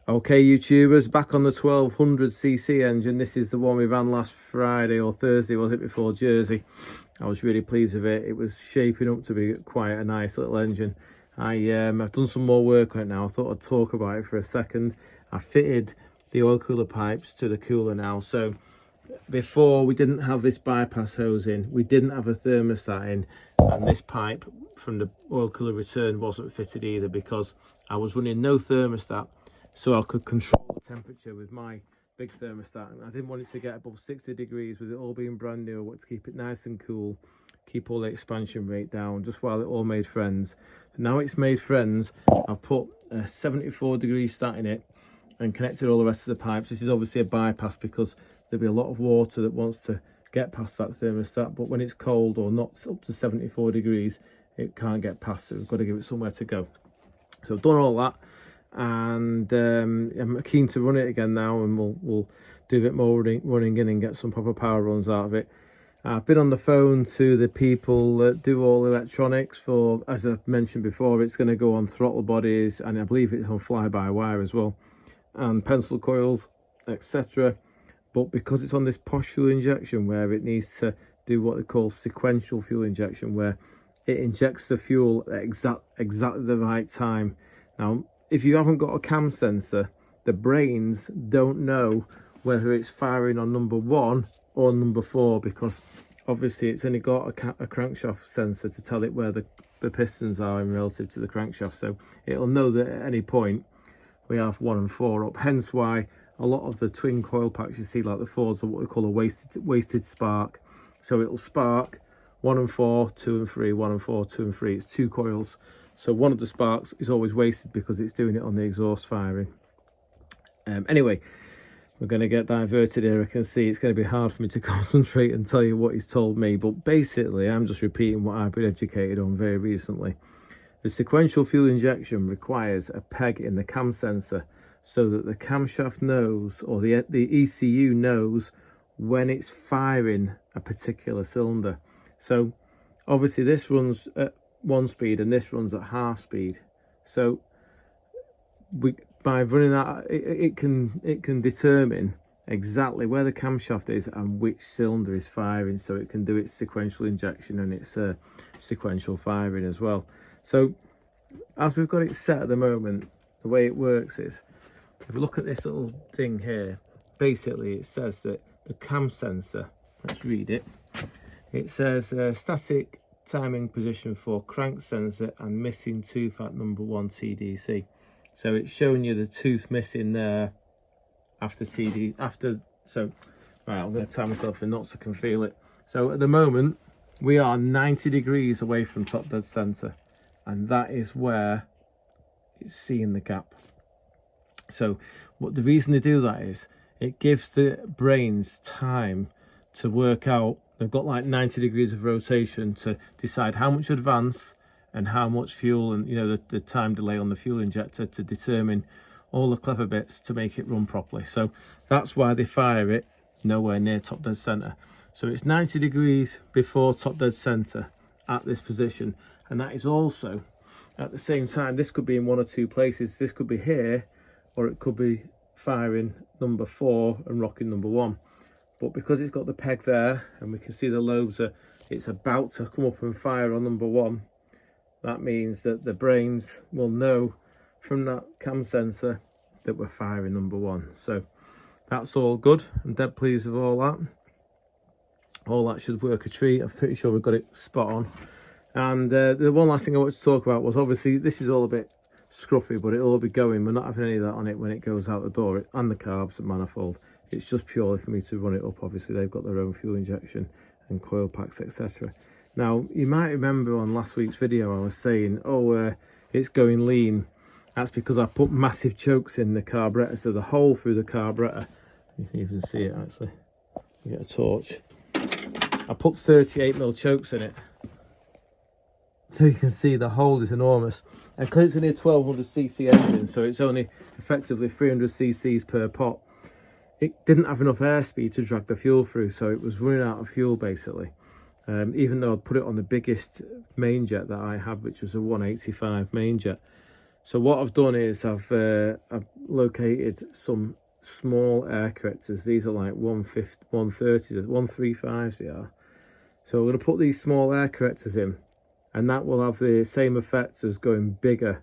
Okay, YouTubers, back on the 1200cc engine. This is the one we ran last Friday or Thursday, was it, before Jersey. I was really pleased with it. It was shaping up to be quite a nice little engine. I've done some more work on it now. I thought I'd talk about it for a second. I fitted the oil cooler pipes to the cooler now. So before, we didn't have this bypass hose in, we didn't have a thermostat in, and this pipe from the oil cooler return wasn't fitted either because I was running no thermostat, so I could control the temperature with my big thermostat, and I didn't want it to get above 60 degrees with it all being brand new. I want to keep it nice and cool, keep all the expansion rate down, just while it all made friends. Now it's made friends, I've put a 74 degree stat in it and connected all the rest of the pipes. This is obviously a bypass because there'll be a lot of water that wants to get past that thermostat, but when it's cold or not up to 74 degrees, it can't get past it. We've got to give it somewhere to go. So I've done all that, and I'm keen to run it again now, and we'll do a bit more running in and get some proper power runs out of it. I've been on the phone to the people that do all electronics for, as I mentioned before, it's going to go on throttle bodies, and I believe it's on fly-by-wire as well, and pencil coils, etc. But because it's on this posh fuel injection where it needs to do what they call sequential fuel injection, where it injects the fuel at exactly the right time. Now, if you haven't got a cam sensor, the brains don't know whether it's firing on number 1 or number 4, because obviously it's only got a crankshaft sensor to tell it where the pistons are in relative to the crankshaft. So it'll know that at any point we have 1 and 4 up, hence why a lot of the twin coil packs you see, like the Fords, are what we call a wasted spark. So it'll spark 1 and 4, 2 and 3, 1 and 4, 2 and 3. It's 2 coils. So one of the sparks is always wasted because it's doing it on the exhaust firing. Anyway, we're going to get diverted here. I can see it's going to be hard for me to concentrate and tell you what he's told me. But basically, I'm just repeating what I've been educated on very recently. The sequential fuel injection requires a peg in the cam sensor so that the camshaft knows, or the ECU knows, when it's firing a particular cylinder. So obviously this runs at 1 speed and this runs at half speed. So by running that, it can determine exactly where the camshaft is and which cylinder is firing, so it can do its sequential injection and its sequential firing as well. So as we've got it set at the moment, the way it works is, if you look at this little thing here, basically it says that the cam sensor, let's read it, it says static timing position for crank sensor and missing tooth at number 1 TDC. So it's showing you the tooth missing there after so right, I'm going to tie myself in knots so I can feel it. So at the moment we are 90 degrees away from top dead center, and that is where it's seeing the gap. So what the reason they do that is it gives the brains time to work out. They've got like 90 degrees of rotation to decide how much advance and how much fuel, and the time delay on the fuel injector to determine all the clever bits to make it run properly. So that's why they fire it nowhere near top dead center. So it's 90 degrees before top dead center at this position, and that is also at the same time, this could be in 1 or 2 places. This could be here, or it could be firing number 4 and rocking number 1. But because it's got the peg there and we can see the lobes it's about to come up and fire on number 1, that means that the brains will know from that cam sensor that we're firing number 1. So that's all good. I'm dead pleased with all that. All that should work a treat. I'm pretty sure we've got it spot on. And the one last thing I wanted to talk about was, obviously this is all a bit scruffy, but it'll all be going. We're not having any of that on it when it goes out the door, and the carbs and manifold. It's just purely for me to run it up. Obviously they've got their own fuel injection and coil packs, etc. Now you might remember on last week's video I was saying, it's going lean. That's because I put massive chokes in the carburetor, so the hole through the carburetor, you can even see it actually, you get a torch, I put 38mm chokes in it, so you can see the hole is enormous. And because it's only a 1200cc engine, so it's only effectively 300 cc's per pot, it didn't have enough airspeed to drag the fuel through, so it was running out of fuel basically. Even though I'd put it on the biggest main jet that I had, which was a 185 main jet. So what I've done is I've located some small air correctors. These are like 150, 130s, 135s they are. So we're going to put these small air correctors in, and that will have the same effect as going bigger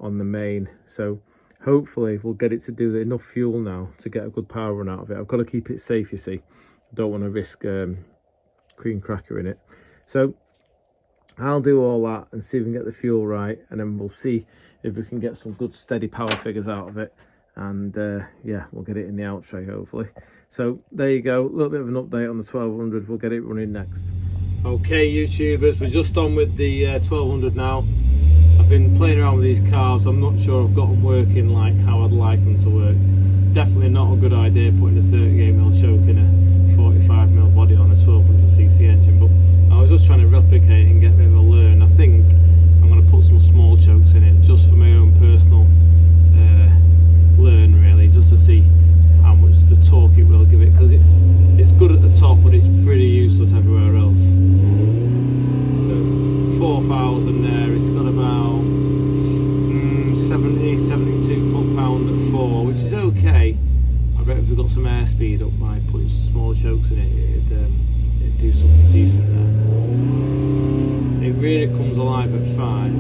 on the main. So hopefully we'll get it to do enough fuel now to get a good power run out of it. I've got to keep it safe, you see. I don't want to risk cream cracker in it. So I'll do all that and see if we can get the fuel right, and then we'll see if we can get some good steady power figures out of it. And yeah, we'll get it in the out tray hopefully. So there you go, a little bit of an update on the 1200. We'll get it running next. Okay YouTubers, we're just on with the 1200 now. I've been playing around with these carbs. I'm not sure I've got them working like how I'd like them to work. Definitely not a good idea putting a 38mm choke in a 45mm body on a 1200cc engine, but I was just trying to replicate and get a bit of a learn. I think I'm going to put some small chokes in it just for my own personal learn, really, just to see how much the torque it will give it, because it's good at the top but it's pretty useless everywhere else. So 4,000 there, it's got about 72 foot-pound at 4, which is okay. I bet if we got some airspeed up by putting some small chokes in it, it'd do something decent there. It really comes alive at 5.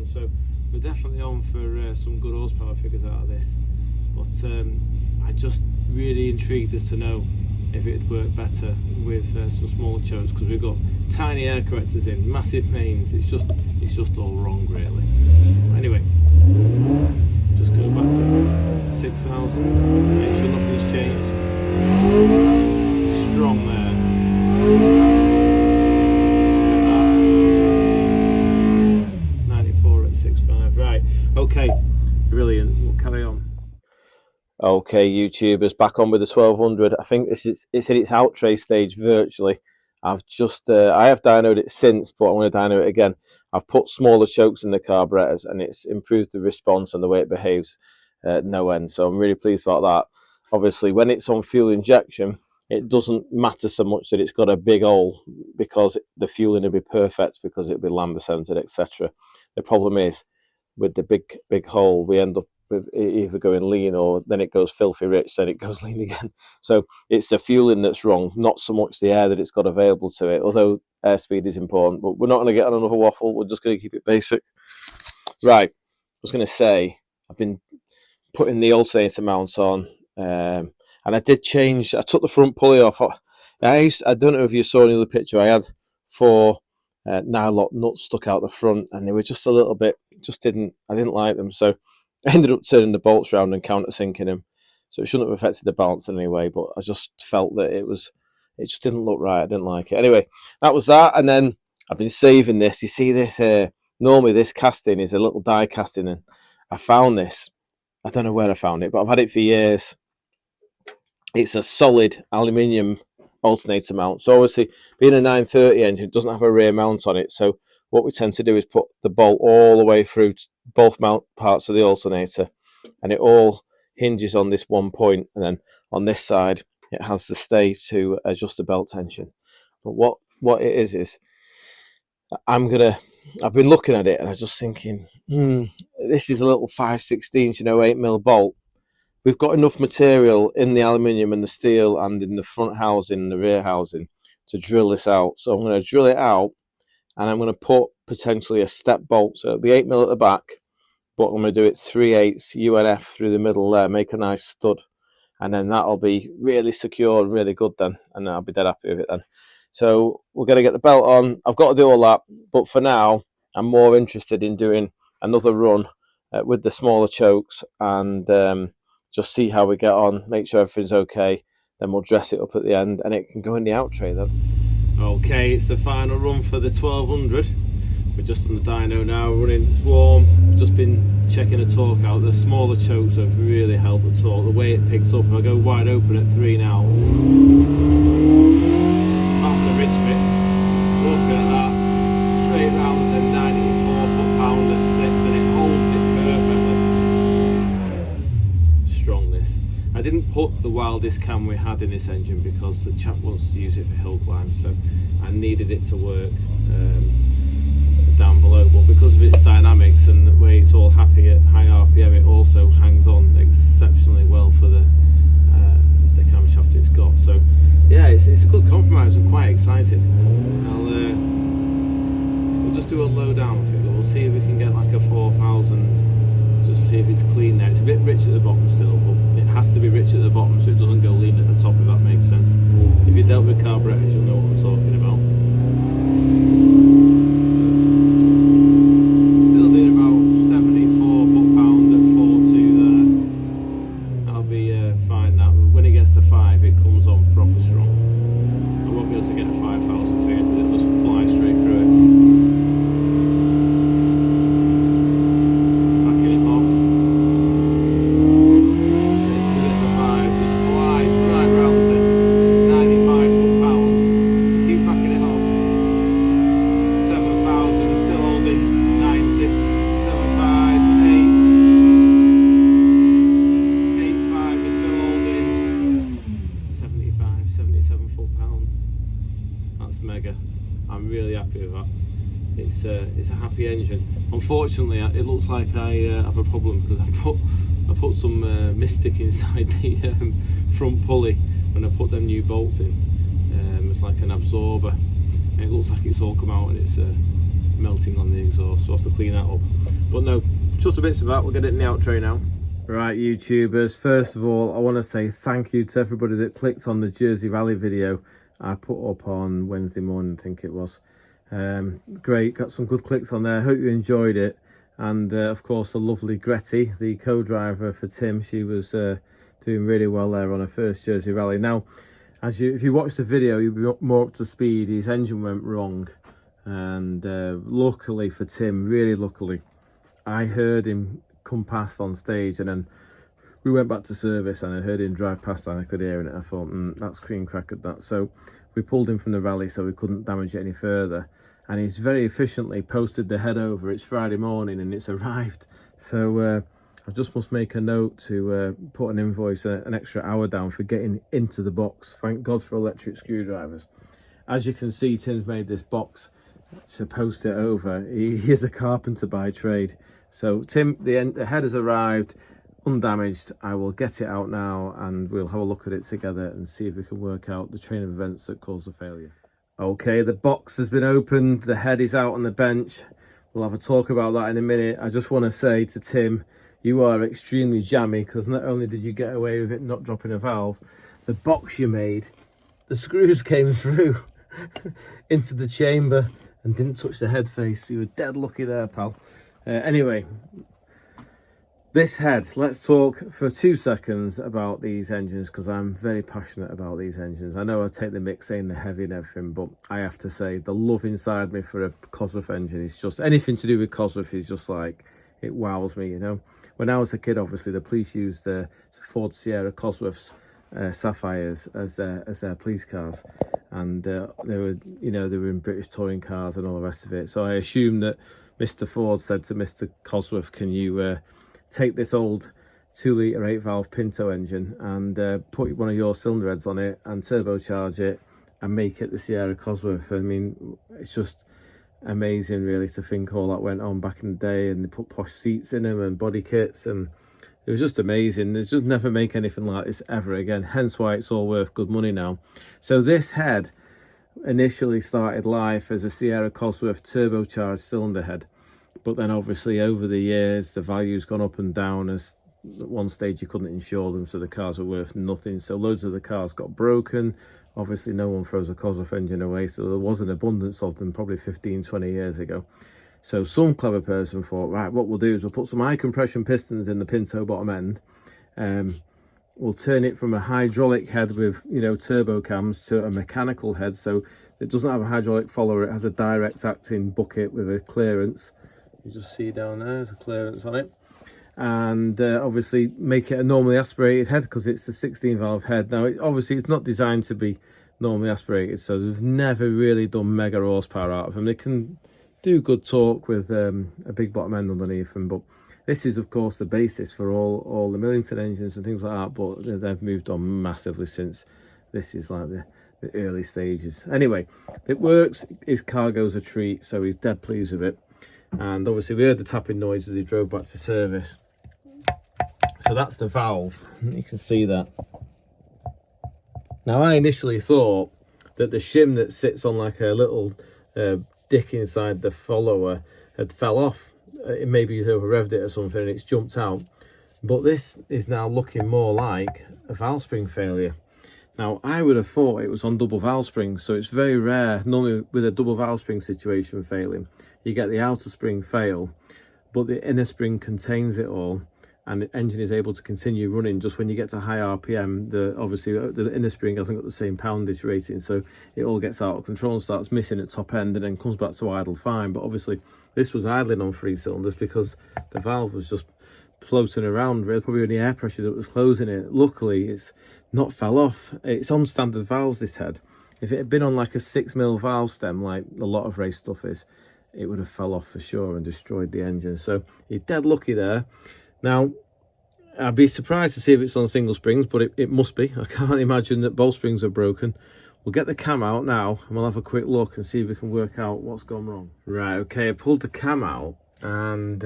So we're definitely on for some good horsepower figures out of this, but I just really intrigued as to know if it'd work better with some smaller chokes, because we've got tiny air correctors in, massive mains. It's just all wrong really. But anyway, just go back to 6,000, make sure nothing's changed. Strong there. Right, okay, brilliant, we'll carry on. Okay YouTubers, back on with the 1200. I think it's in its out tray stage virtually. I've just I have dynoed it since, but I'm going to dyno it again. I've put smaller chokes in the carburetors and it's improved the response and the way it behaves at no end, so I'm really pleased about that. Obviously when it's on fuel injection, it doesn't matter so much that it's got a big hole, because the fueling will be perfect, because it'll be lambda centered, etc. The problem is, with the big hole, we end up with either going lean, or then it goes filthy rich, then it goes lean again. So it's the fueling that's wrong, not so much the air that it's got available to it, although airspeed is important. But we're not going to get on another waffle, we're just going to keep it basic. Right, I was going to say, I've been putting the alternator mount on, and I did change. I took the front pulley off. I don't know if you saw in the other picture, I had 4 nylon nuts stuck out the front, and they were just a little bit, I didn't like them, so I ended up turning the bolts around and countersinking them, so it shouldn't have affected the balance in any way, but I just felt that it just didn't look right. I didn't like it. Anyway, that was that. And then I've been saving this. You see this here, normally this casting is a little die casting, and I found this, I don't know where I found it, but I've had it for years. It's a solid aluminium alternator mount. So obviously, being a 930 engine, it doesn't have a rear mount on it. So what we tend to do is put the bolt all the way through both mount parts of the alternator, and it all hinges on this one point. And then on this side, it has the stay to adjust the belt tension. But what it is I've been looking at it and I'm just thinking, this is a little 5/16, 8mm bolt. We've got enough material in the aluminium and the steel and in the front housing and the rear housing to drill this out. So I'm going to drill it out, and I'm going to put potentially a step bolt. So it'll be 8mm at the back, but I'm going to do it 3/8 UNF through the middle there, make a nice stud. And then that'll be really secure, really good then. And I'll be dead happy with it then. So we're going to get the belt on. I've got to do all that. But for now, I'm more interested in doing another run with the smaller chokes, and just see how we get on, make sure everything's okay, then we'll dress it up at the end and it can go in the out tray then. Okay, it's the final run for the 1200. We're just on the dyno now, running, it's warm. Just been checking the torque out. The smaller chokes have really helped the torque. The way it picks up, if I go wide open at 3 now, after the rich bit, look at that, straight round to 94 foot-pound at 6, and it holds it perfectly. Strong this. I didn't put the wildest cam we had in this engine because the chap wants to use it for hill climb, so I needed it to work down below, but because of its dynamics and the way it's all happy at high RPM, it also hangs on exceptionally well for the camshaft it's got. So yeah, it's a good compromise. I'm quite excited. We'll just do a low down figure. We'll see if we can get like a 4,000, just see if it's clean there. It's a bit rich at the bottom still, but it has to be rich at the bottom so it doesn't go lean at the top, if that makes sense. If you dealt with carburetors, you'll know what I'm talking about. I'm really happy with that. It's a happy engine. Unfortunately, it looks like I have a problem because I put some Mystic inside the front pulley when I put them new bolts in. It's like an absorber, and it looks like it's all come out and it's melting on the exhaust, so I have to clean that up. But no, just a bits of that. We'll get it in the outro now. Right, YouTubers, first of all I want to say thank you to everybody that clicked on the Jersey Rally video I put up on Wednesday morning, I think it was. Great, got some good clicks on there. Hope you enjoyed it. And of course the lovely Gretty, the co-driver for Tim, she was doing really well there on her first Jersey Rally. Now, if you watch the video, you'll be more up to speed. His engine went wrong, and luckily for Tim, really luckily, I heard him come past on stage, and then we went back to service and I heard him drive past and I could hear it. I thought, that's cream crackered that. So we pulled him from the rally so we couldn't damage it any further, and he's very efficiently posted the head over. It's Friday morning and it's arrived, so I just must make a note to put an invoice, an extra hour down for getting into the box. Thank God for electric screwdrivers. As you can see, Tim's made this box to post it over. He is a carpenter by trade. So Tim, the head has arrived undamaged. I will get it out now and we'll have a look at it together and see if we can work out the chain of events that caused the failure. Okay, the box has been opened, the head is out on the bench. We'll have a talk about that in a minute. I just want to say to Tim, you are extremely jammy, because not only did you get away with it not dropping a valve, the box you made, the screws came through into the chamber and didn't touch the head face. You were dead lucky there, pal. Anyway, this head, let's talk for 2 seconds about these engines, because I'm very passionate about these engines. I know I take the mick saying they're heavy and everything, but I have to say the love inside me for a Cosworth engine is just, anything to do with Cosworth is just like, it wows me, you know. When I was a kid, obviously the police used the Ford Sierra Cosworths Sapphires as their police cars, and they were, you know, they were in British touring cars and all the rest of it. So I assume that Mr. Ford said to Mr. Cosworth, can you take this old 2-litre 8-valve Pinto engine and put one of your cylinder heads on it and turbocharge it and make it the Sierra Cosworth. I mean, it's just amazing really to think all that went on back in the day, and they put posh seats in them and body kits, and it was just amazing. There's just never make anything like this ever again, hence why it's all worth good money now. So this head initially started life as a Sierra Cosworth turbocharged cylinder head, but then obviously over the years the value's gone up and down, as at one stage you couldn't insure them, so the cars were worth nothing, so loads of the cars got broken. Obviously no one throws a Cosworth engine away, so there was an abundance of them probably 15-20 years ago. So some clever person thought, right, what we'll do is we'll put some high compression pistons in the Pinto bottom end, will turn it from a hydraulic head with, you know, turbo cams to a mechanical head. So it doesn't have a hydraulic follower, it has a direct acting bucket with a clearance. You just see down there, there's a clearance on it. And obviously make it a normally aspirated head because it's a 16 valve head. Now obviously it's not designed to be normally aspirated, so they've never really done mega horsepower out of them. They can do good torque with a big bottom end underneath them, but this is of course the basis for all the Millington engines and things like that, but they've moved on massively since. This is like the early stages. Anyway, it works. His cargo's a treat, so he's dead pleased with it. And obviously we heard the tapping noise as he drove back to service. So that's the valve, you can see that. Now I initially thought that the shim that sits on like a little dick inside the follower had fell off. Maybe he's over revved it or something and it's jumped out. But this is now looking more like a valve spring failure. Now I would have thought it was on double valve springs, so it's very rare. Normally with a double valve spring situation failing, you get the outer spring fail, but the inner spring contains it all, and the engine is able to continue running. Just when you get to high RPM, obviously the inner spring hasn't got the same poundage rating, so it all gets out of control and starts missing at top end and then comes back to idle fine. But obviously this was idling on 3 cylinders because the valve was just floating around, really, probably only air pressure that was closing it. Luckily it's not fell off. It's on standard valves, this head. If it had been on like a 6mm valve stem like a lot of race stuff is, it would have fell off for sure and destroyed the engine. So he's dead lucky there. Now I'd be surprised to see if it's on single springs, but it must be. I can't imagine that both springs are broken. We'll get the cam out now and we'll have a quick look and see if we can work out what's gone wrong. Right, okay, I pulled the cam out, and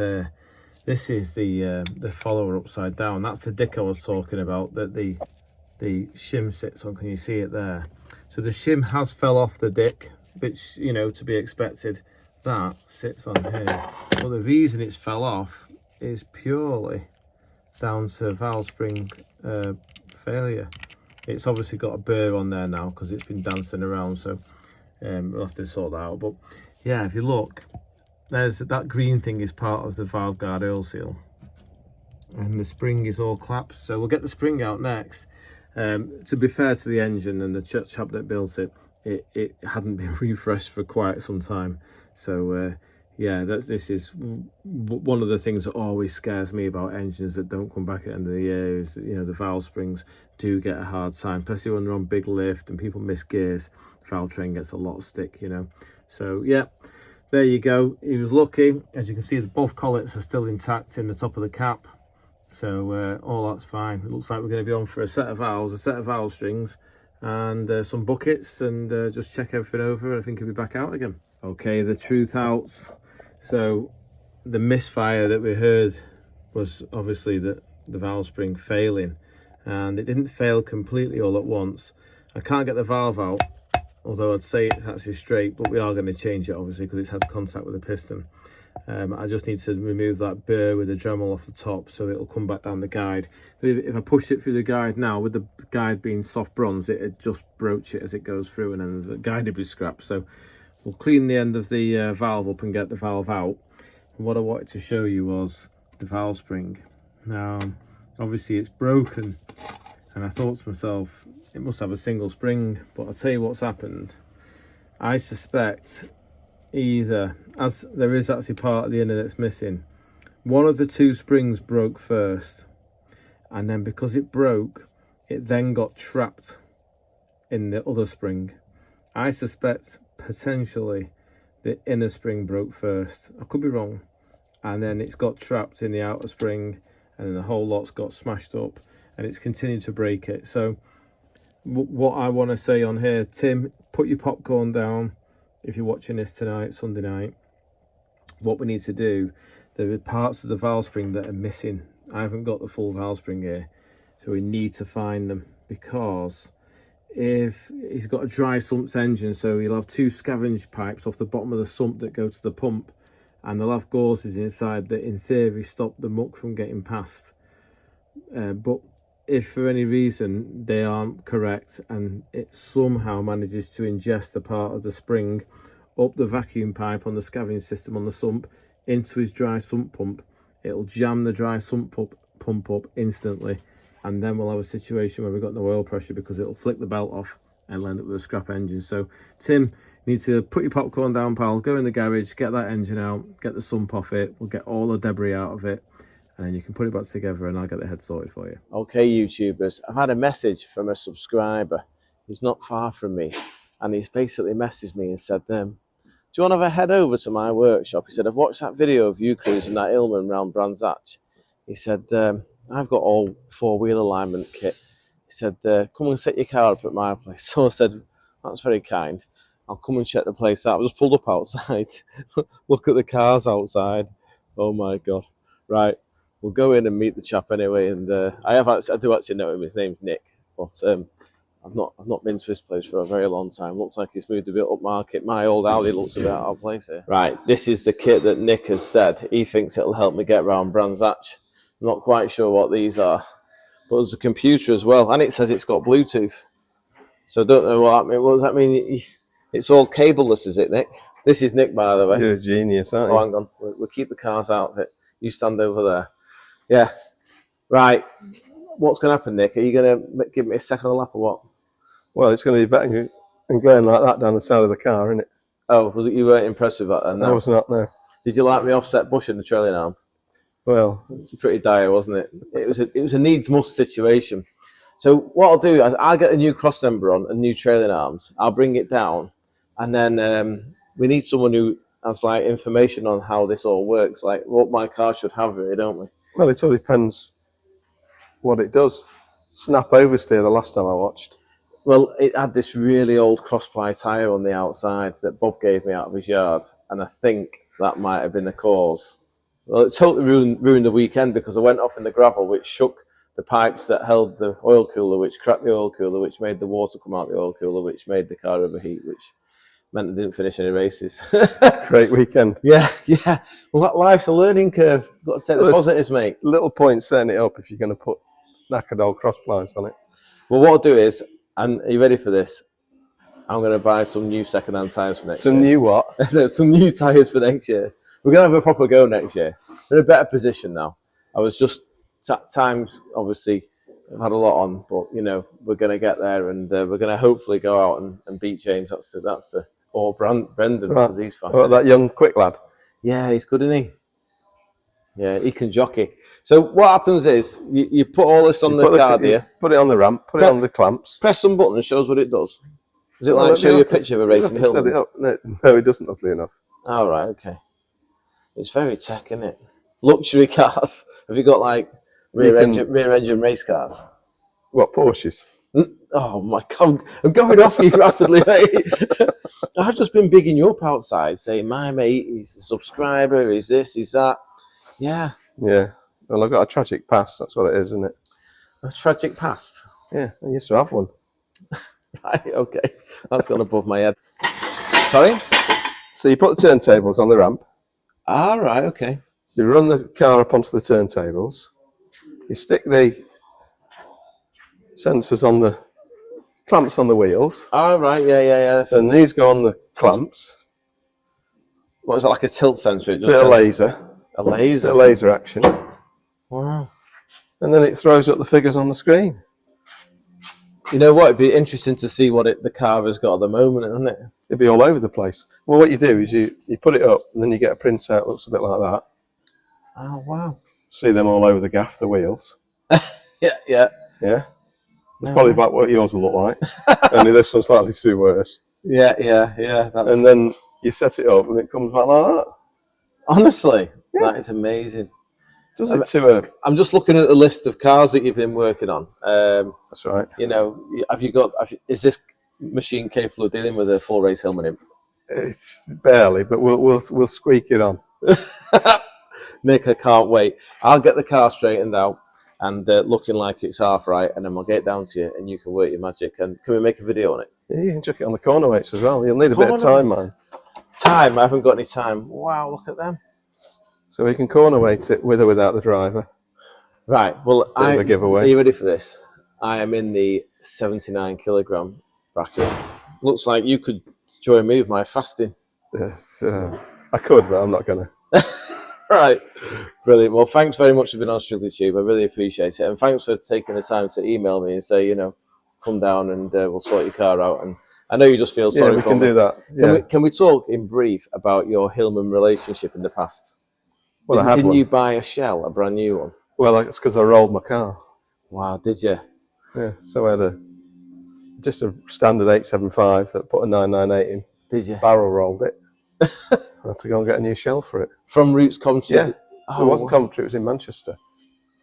this is the follower upside down. That's the dick I was talking about that the shim sits on. Can you see it there? So the shim has fell off the dick, which, you know, to be expected. That sits on here, but the reason it's fell off is purely down to valve spring failure. It's obviously got a burr on there now because it's been dancing around, so we'll have to sort that out. But yeah, if you look, there's that green thing is part of the valve guard oil seal, and the spring is all collapsed. So we'll get the spring out next. To be fair to the engine and the chap that built it, it hadn't been refreshed for quite some time. So yeah, this is one of the things that always scares me about engines that don't come back at the end of the year is, you know, the valve springs do get a hard time, especially when they're on big lift and people miss gears. Valve train gets a lot of stick, you know. So yeah, there you go. He was lucky. As you can see, both collets are still intact in the top of the cap, so all that's fine. It looks like we're going to be on for a set of valves, a set of valve strings, and some buckets, and just check everything over, and I think he'll be back out again. Okay, the truth out. So the misfire that we heard was obviously the valve spring failing, and it didn't fail completely all at once. I can't get the valve out, although I'd say it's actually straight, but we are going to change it obviously because it's had contact with the piston. I just need to remove that burr with the Dremel off the top so it'll come back down the guide. If I pushed it through the guide now, with the guide being soft bronze, it'd just broach it as it goes through, and then the guide would be scrapped. So we'll clean the end of the valve up and get the valve out. And what I wanted to show you was the valve spring. Now, obviously it's broken, and I thought to myself, it must have a single spring, but I'll tell you what's happened. I suspect either, as there is actually part of the inner that's missing, one of the 2 springs broke first, and then because it broke, it then got trapped in the other spring. I suspect potentially the inner spring broke first. I could be wrong, and then it's got trapped in the outer spring, and then the whole lot's got smashed up, and it's continued to break it. So what I want to say on here, Tim, put your popcorn down if you're watching this tonight, Sunday night. What we need to do, there are parts of the valve spring that are missing. I haven't got the full valve spring here, so we need to find them, because if he's got a dry sumps engine, so he'll have 2 scavenge pipes off the bottom of the sump that go to the pump, and they'll have gauzes inside that in theory stop the muck from getting past. But if for any reason they aren't correct and it somehow manages to ingest a part of the spring up the vacuum pipe on the scavenge system on the sump into his dry sump pump, it'll jam the dry sump pump up instantly, and then we'll have a situation where we've got no oil pressure because it'll flick the belt off and we'll end up with a scrap engine. So Tim, you need to put your popcorn down, pal, go in the garage, get that engine out, get the sump off it, we'll get all the debris out of it, and then you can put it back together and I'll get the head sorted for you. Okay, YouTubers, I've had a message from a subscriber. He's not far from me, and he's basically messaged me and said, do you want to have a head over to my workshop? He said, I've watched that video of you cruising that Hillman round Brands Hatch. He said, I've got all four-wheel alignment kit. He said, come and set your car up at my place. So I said, that's very kind. I'll come and check the place out. I just pulled up outside. Look at the cars outside. Oh my God. Right. We'll go in and meet the chap anyway. And I do actually know him. His name's Nick. But I've not been to this place for a very long time. Looks like he's moved a bit upmarket. My old Audi looks a bit out of place here. Right. This is the kit that Nick has said. He thinks it'll help me get around Brands Hatch. I'm not quite sure what these are. But there's a computer as well, and it says it's got Bluetooth. So I don't know what that means. What does that mean? It's all cableless, is it, Nick? This is Nick, by the way. You're a genius, aren't you? Oh, hang on. We'll keep the cars out of it. You stand over there. Yeah. Right. What's going to happen, Nick? Are you going to give me a second lap or what? Well, it's going to be better than going like that down the side of the car, isn't it? Oh, was it you weren't impressed with that then? No? I was not, no. Did you like me offset bush in the trailing arm? Well, it's pretty dire, wasn't it? It was a needs must situation. So what I'll do, I'll get a new cross member on and new trailing arms. I'll bring it down, and then we need someone who has like information on how this all works, like what my car should have really, don't we? Well, it all depends what it does. Snap oversteer the last time I watched. Well, it had this really old cross-ply tyre on the outside that Bob gave me out of his yard, and I think that might have been the cause. Well, it totally ruined the weekend because I went off in the gravel, which shook the pipes that held the oil cooler, which cracked the oil cooler, which made the water come out the oil cooler, which made the car overheat, which meant I didn't finish any races. Great weekend. Yeah. Well, life's a learning curve. Got to take the positives, mate. Little point setting it up if you're going to put knackered old cross plies on it. Well, what I'll do is, and are you ready for this? I'm going to buy some new second-hand tyres for next year. Some new what? Some new tyres for next year. We're going to have a proper go next year. We're in a better position now. I was just, times, obviously, I've had a lot on, but, you know, we're going to get there, and we're going to hopefully go out and beat James. That's the or Brendan, because he's fast. Oh, that young quick lad. Yeah, he's good, isn't he? Yeah, he can jockey. So what happens is, you put all this on the car here. Put it on the ramp, put it on the clamps. Press some button and shows what it does. Does it like show you a picture of a racing hill? Set it up. No, it doesn't, luckily enough. Oh, right, okay. It's very tech, isn't it? Luxury cars. Have you got like rear engine race cars? What, Porsches? Oh my God, I'm going off you rapidly, mate. I've just been bigging you up outside, saying my mate, he's a subscriber, he's this, he's that. Yeah. Yeah. Well, I've got a tragic past, that's what it is, isn't it? A tragic past? Yeah, I used to have one. Right, okay. That's gone above my head. Sorry? So you put the turntables on the ramp. Ah, right, okay. So you run the car up onto the turntables. You stick the sensors on the clamps on the wheels. Oh, right, yeah. And these go on the clamps. What is it, like a tilt sensor? It just bit of laser. A laser? A laser action. Wow. And then it throws up the figures on the screen. You know what? It'd be interesting to see what the car has got at the moment, isn't it? It'd be all over the place. Well, what you do is you put it up and then you get a printout that looks a bit like that. Oh, wow. See them all over the gaff, the wheels. Yeah. No, probably about what yours will look like. Only this one's likely to be worse. Yeah. And then you set it up and it comes back like that. Honestly? Yeah. That is amazing. Does it to a... I'm just looking at the list of cars that you've been working on. That's right. You know, is this machine capable of dealing with a full race Hillman imp? It's barely, but we'll squeak it on. Nick, I can't wait. I'll get the car straightened out and looking like it's half right, and then we'll get it down to you and you can work your magic. And can we make a video on it? Yeah, you can chuck it on the corner weights as well. You'll need a bit of time, man. Time? I haven't got any time. Wow, look at them. So we can corner weight it with or without the driver. Right. Well, a giveaway. Are you ready for this? I am in the 79 kilogram bracket. Looks like you could join me with my fasting. Yes, I could, but I'm not gonna. Right, brilliant. Well, thanks very much for being on Shrigleytube. I really appreciate it, and thanks for taking the time to email me and say, come down and we'll sort your car out. And I know you just feel sorry we for can me. do that. Yeah. Can we talk in brief about your Hillman relationship in the past? Well, Didn't you buy a shell, a brand new one? Well, it's because I rolled my car. Wow, did you? Yeah, so I had just a standard 875 that put a 998 in. Did you? Barrel rolled it. I had to go and get a new shell for it. From Roots Coventry? Yeah. It wasn't Coventry, it was in Manchester.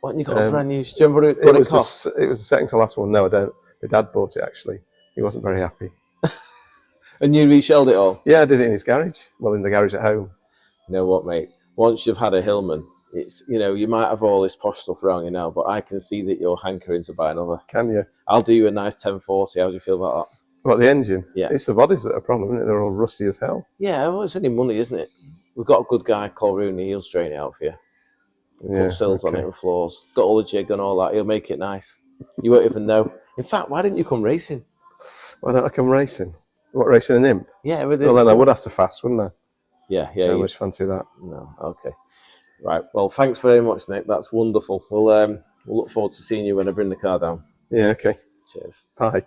What, and you got a brand new... Do you remember what it cost? It was the second to last one. No, I don't. My dad bought it, actually. He wasn't very happy. And you reshelled it all? Yeah, I did it in his garage. Well, in the garage at home. You know what, mate? Once you've had a Hillman, it's, you might have all this posh stuff around you now, but I can see that you're hankering to buy another. Can you? I'll do you a nice 1040. How do you feel about that? What, the engine? Yeah. It's the bodies that are a problem, isn't it? They're all rusty as hell. Yeah, well, it's only money, isn't it? We've got a good guy called Rooney. He'll straighten it out for you. He'll put sills on it and floors. Got all the jig and all that. He'll make it nice. You won't even know. In fact, why didn't you come racing? Why don't I come racing? What, racing an imp? Yeah. Well, then I would have to fast, wouldn't I? Yeah. I much fancy that. No, okay. Right. Well, thanks very much, Nick. That's wonderful. We'll look forward to seeing you when I bring the car down. Yeah, okay. Cheers. Bye.